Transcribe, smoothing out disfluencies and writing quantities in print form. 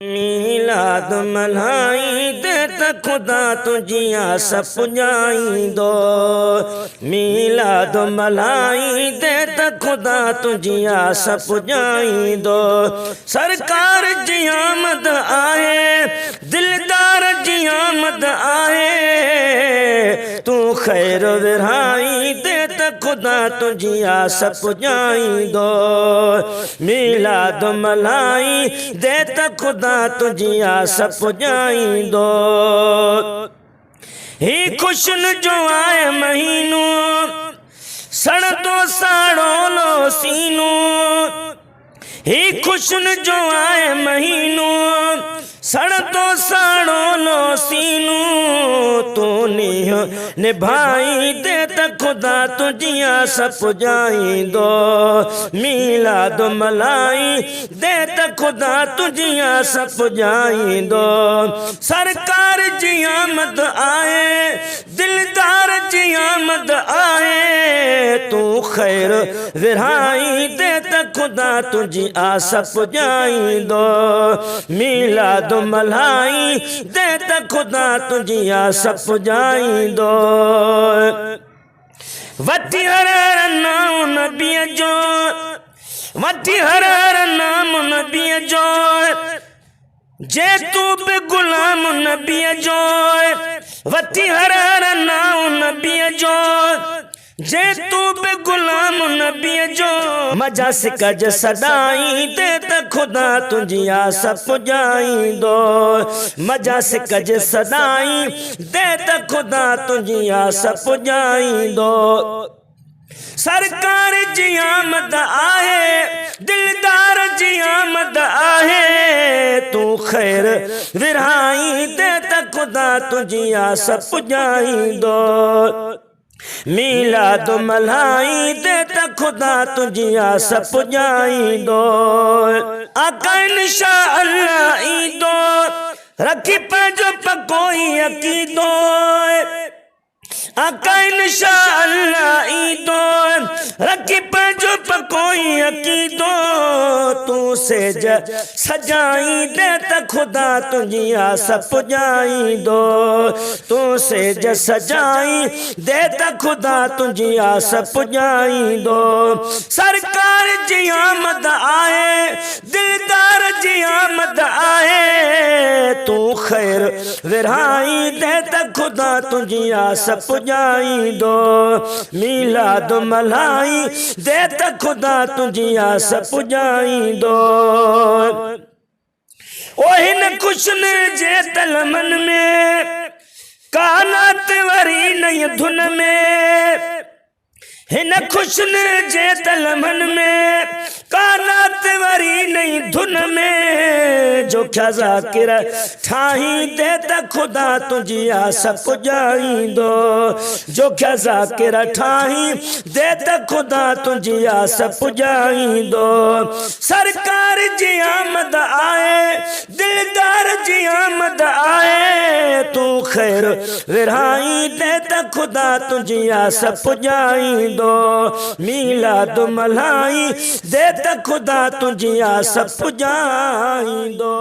मीलाद मल्हाई दे त खुदा तुझी आस पुॼाईंदो। मीलाद मल्हाई दे त खुदा तुझी आस पुॼाईंदो। सरकार जी आमद आहे, दिलदार जी आमद आहे। तू खैर विरहाई दे त खुदा तुझी आस पुॼाईंदो। मीलाद मल्हाई दे त खुदा तुझी आस पुॼाईंदो। ही खुशन जो आहे महीनो, सड़दो साड़ोलो सीनो। ही खुशन जो आहे महीनो, सड़दो साड़ोलो सीनो। तू निभाई दे त खुदा तुझी आस पुॼाईंदो। मीलाद मल्हाई दे त खुदा तुझी आस पुॼाईंदो। सरकार जी आमद आहे, दिलदार जी आमद आहे। तू खैर विरहाई दे त खुदा तुझी आस पुॼाईंदो। मीलाद मल्हाई दे त खुदा तुझी आस पुॼाईंदो। वठी हर नाम नबीअ जो, वठी हर नाम नबीअ जो। जे तू बि गुलाम नबीअ जो, वठी हर नाम नबीअ जो। जे तू बि गुलाम नबीअ जो। मजास कज सदाई दे त खुदा तुझी आस पुॼाईंदो। मजास कज सदाई दे त खुदा तुझी आस पुॼाईंदो। सरकार जी आमद आहे, दिलदार जी आमद आहे। तू खैर विरहाई दे त खुदा तुझी आस पुॼाईंदो। मीलाद मल्हाई दे त खुदा तुझी आस पुॼाईंदो। आका इंशाअल्लाह ईंदो, रखी पंहिंजो पकोई अक़ीदो। आका इंशाअल्लाह ईंदो, रखी पंहिंजो पकोई अक़ीदो। तू सेज सजाई दे त खुदा तुझी आस पुॼाईंदो। तू सेज सजाई दे त खुदा तुझी आस पुॼाईंदो। सरकार जी आमद आहे, दिलदार जी आमद आहे। तू खैर विरहाई दे त खुदा तुझी आस पुॼाईंदो। मीलाद मल्हाई दे त खुदा तुझी आस पुॼाईंदो। ओ हिन खुशन जे तलमन में, कानात वरी नई धुन में। हिन खुशन जे तलमन में, कानात वरी नई धुन में। जो क्या ज़ाकिर ठाही दे त खुदा तुझी आस पुॼाईंदो। जो क्या ज़ाकिर ठाही दे त खुदा तुझी आस पुॼाईंदो। सरकार जी आमद आहे, दिलदार जी आमद आहे। तू खैर विरहाई दे त खुदा तुझी आस पुॼाईंदो। मीलाद मल्हाई दे त खुदा तुझी आस पुॼाईंदो।